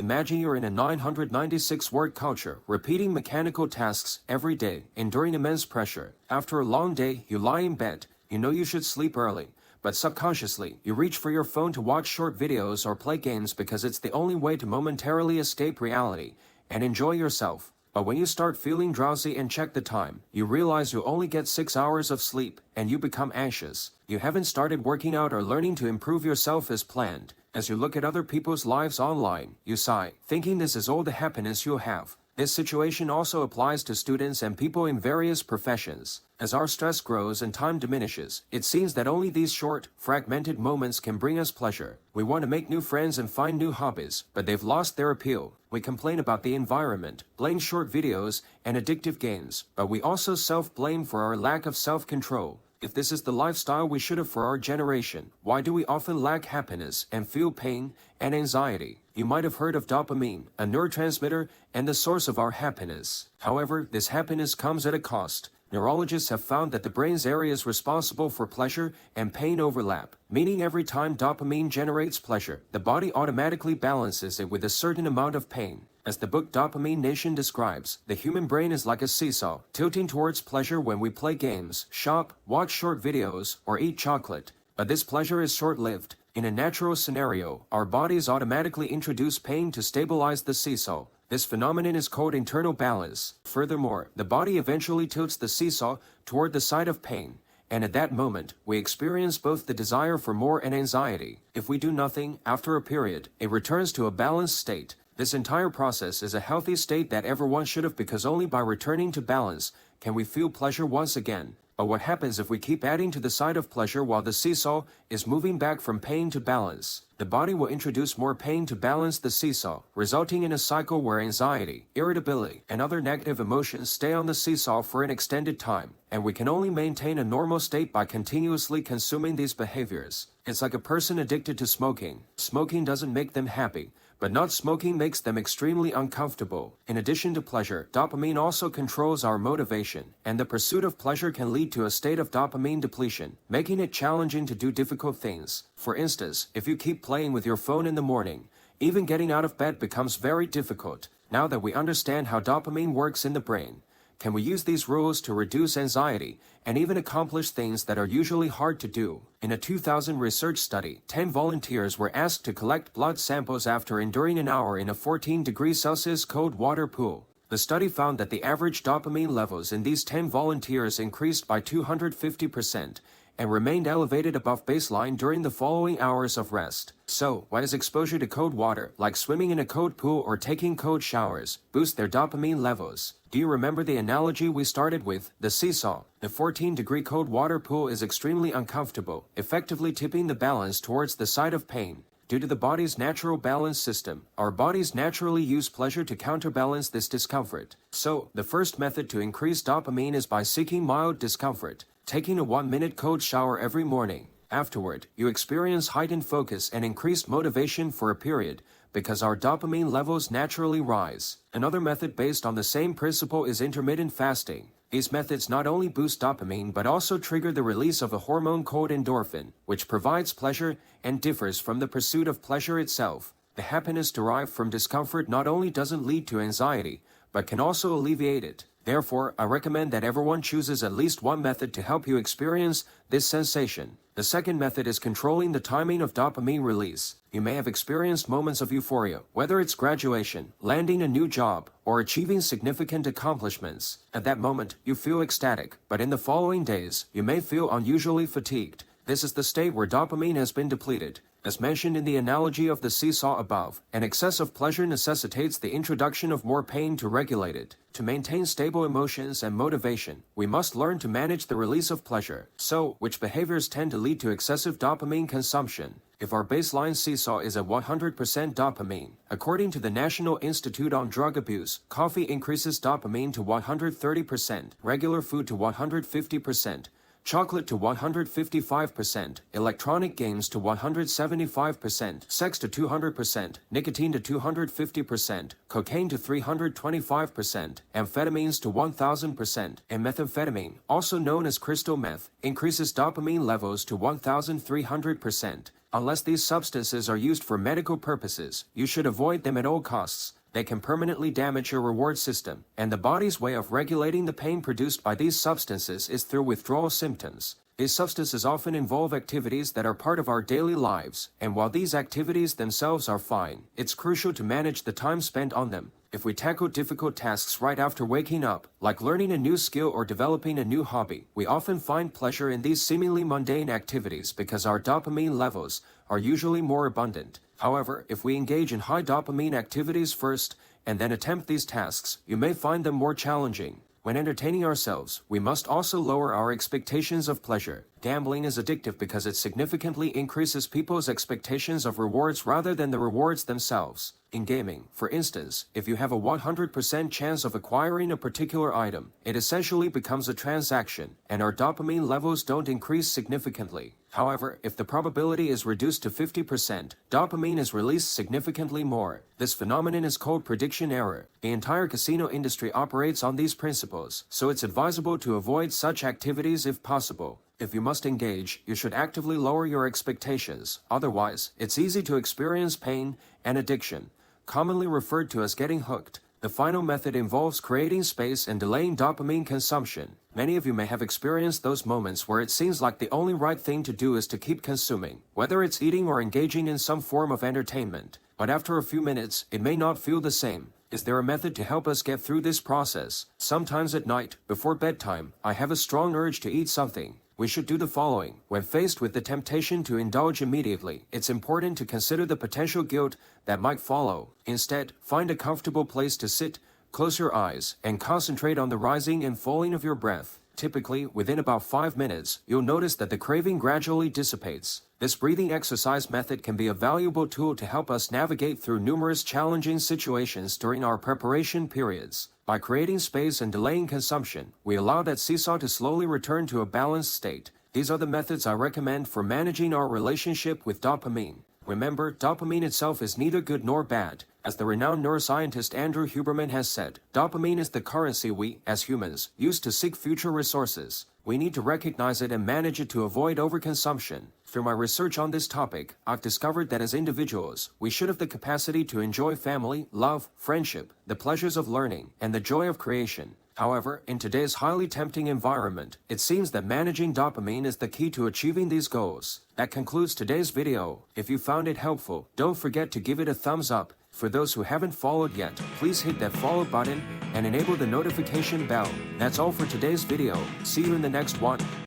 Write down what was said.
imagine you're in a 996-word culture, repeating mechanical tasks every day, enduring immense pressure. After a long day, you lie in bed. You know you should sleep early, but subconsciously, you reach for your phone to watch short videos or play games because it's the only way to momentarily escape reality and enjoy yourself. But when you start feeling drowsy and check the time, you realize you only get 6 hours of sleep, and you become anxious. You haven't started working out or learning to improve yourself as planned. As you look at other people's lives online, you sigh, thinking this is all the happiness you'll have. This situation also applies to students and people in various professions. As our stress grows and time diminishes, it seems that only these short, fragmented moments can bring us pleasure. We want to make new friends and find new hobbies, but they've lost their appeal. We complain about the environment, blame short videos and addictive games, but we also self-blame for our lack of self-control. If this is the lifestyle we should have for our generation, why do we often lack happiness and feel pain and anxiety? You might have heard of dopamine, a neurotransmitter and the source of our happiness. However, this happiness comes at a cost. Neurologists have found that the brain's areas responsible for pleasure and pain overlap, meaning every time dopamine generates pleasure, the body automatically balances it with a certain amount of pain. As the book Dopamine Nation describes, the human brain is like a seesaw, tilting towards pleasure when we play games, shop, watch short videos, or eat chocolate. But this pleasure is short-lived. In a natural scenario, our bodies automatically introduce pain to stabilize the seesaw. This phenomenon is called internal balance. Furthermore, the body eventually tilts the seesaw toward the side of pain, and at that moment, we experience both the desire for more and anxiety. If we do nothing, after a period, it returns to a balanced state. This entire process is a healthy state that everyone should have, because only by returning to balance can we feel pleasure once again. But what happens if we keep adding to the side of pleasure while the seesaw is moving back from pain to balance? The body will introduce more pain to balance the seesaw, resulting in a cycle where anxiety, irritability, and other negative emotions stay on the seesaw for an extended time, and we can only maintain a normal state by continuously consuming these behaviors. It's like a person addicted to smoking. Smoking doesn't make them happy, but not smoking makes them extremely uncomfortable. In addition to pleasure, dopamine also controls our motivation, and the pursuit of pleasure can lead to a state of dopamine depletion, making it challenging to do difficult things. For instance, if you keep playing with your phone in the morning, even getting out of bed becomes very difficult. Now that we understand how dopamine works in the brain, can we use these rules to reduce anxiety and even accomplish things that are usually hard to do? In a 2000 research study, 10 volunteers were asked to collect blood samples after enduring an hour in a 14°C cold water pool. The study found that the average dopamine levels in these 10 volunteers increased by 250% and remained elevated above baseline during the following hours of rest. So, why does exposure to cold water, like swimming in a cold pool or taking cold showers, boost their dopamine levels? Do you remember the analogy we started with, the seesaw? The 14-degree cold water pool is extremely uncomfortable, effectively tipping the balance towards the side of pain. Due to the body's natural balance system, our bodies naturally use pleasure to counterbalance this discomfort. So, the first method to increase dopamine is by seeking mild discomfort. Taking a 1-minute cold shower every morning. Afterward, you experience heightened focus and increased motivation for a period, because our dopamine levels naturally rise. Another method based on the same principle is intermittent fasting. These methods not only boost dopamine but also trigger the release of a hormone called endorphin, which provides pleasure and differs from the pursuit of pleasure itself. The happiness derived from discomfort not only doesn't lead to anxiety, but can also alleviate it. Therefore, I recommend that everyone chooses at least one method to help you experience this sensation. The second method is controlling the timing of dopamine release. You may have experienced moments of euphoria, whether it's graduation, landing a new job, or achieving significant accomplishments. At that moment, you feel ecstatic, but in the following days, you may feel unusually fatigued. This is the state where dopamine has been depleted. As mentioned in the analogy of the seesaw above, an excess of pleasure necessitates the introduction of more pain to regulate it. To maintain stable emotions and motivation, we must learn to manage the release of pleasure. So, which behaviors tend to lead to excessive dopamine consumption? If our baseline seesaw is at 100% dopamine, according to the National Institute on Drug Abuse, coffee increases dopamine to 130%, regular food to 150%, chocolate to 155%, electronic games to 175%, sex to 200%, nicotine to 250%, cocaine to 325%, amphetamines to 1000%, and methamphetamine, also known as crystal meth, increases dopamine levels to 1300%. Unless these substances are used for medical purposes, you should avoid them at all costs. They can permanently damage your reward system, and the body's way of regulating the pain produced by these substances is through withdrawal symptoms. These substances often involve activities that are part of our daily lives, and while these activities themselves are fine, it's crucial to manage the time spent on them. If we tackle difficult tasks right after waking up, like learning a new skill or developing a new hobby, we often find pleasure in these seemingly mundane activities because our dopamine levels are usually more abundant. However, if we engage in high dopamine activities first and then attempt these tasks, you may find them more challenging. When entertaining ourselves, we must also lower our expectations of pleasure. Gambling is addictive because it significantly increases people's expectations of rewards rather than the rewards themselves. In gaming, for instance, if you have a 100% chance of acquiring a particular item, it essentially becomes a transaction, and our dopamine levels don't increase significantly. However, if the probability is reduced to 50%, dopamine is released significantly more. This phenomenon is called prediction error. The entire casino industry operates on these principles, so it's advisable to avoid such activities if possible. If you must engage, you should actively lower your expectations. Otherwise, it's easy to experience pain and addiction, commonly referred to as getting hooked. The final method involves creating space and delaying dopamine consumption. Many of you may have experienced those moments where it seems like the only right thing to do is to keep consuming, whether it's eating or engaging in some form of entertainment. But after a few minutes, it may not feel the same. Is there a method to help us get through this process? Sometimes at night, before bedtime, I have a strong urge to eat something. We should do the following. When faced with the temptation to indulge immediately, it's important to consider the potential guilt that might follow. Instead, find a comfortable place to sit, close your eyes, and concentrate on the rising and falling of your breath. Typically, within about 5 minutes, you'll notice that the craving gradually dissipates. This breathing exercise method can be a valuable tool to help us navigate through numerous challenging situations during our preparation periods. By creating space and delaying consumption, we allow that seesaw to slowly return to a balanced state. These are the methods I recommend for managing our relationship with dopamine. Remember, dopamine itself is neither good nor bad. As the renowned neuroscientist Andrew Huberman has said, dopamine is the currency we, as humans, use to seek future resources. We need to recognize it and manage it to avoid overconsumption. Through my research on this topic, I've discovered that as individuals, we should have the capacity to enjoy family, love, friendship, the pleasures of learning, and the joy of creation. However, in today's highly tempting environment, it seems that managing dopamine is the key to achieving these goals. That concludes today's video. If you found it helpful, don't forget to give it a thumbs up. For those who haven't followed yet, please hit that follow button and enable the notification bell. That's all for today's video. See you in the next one.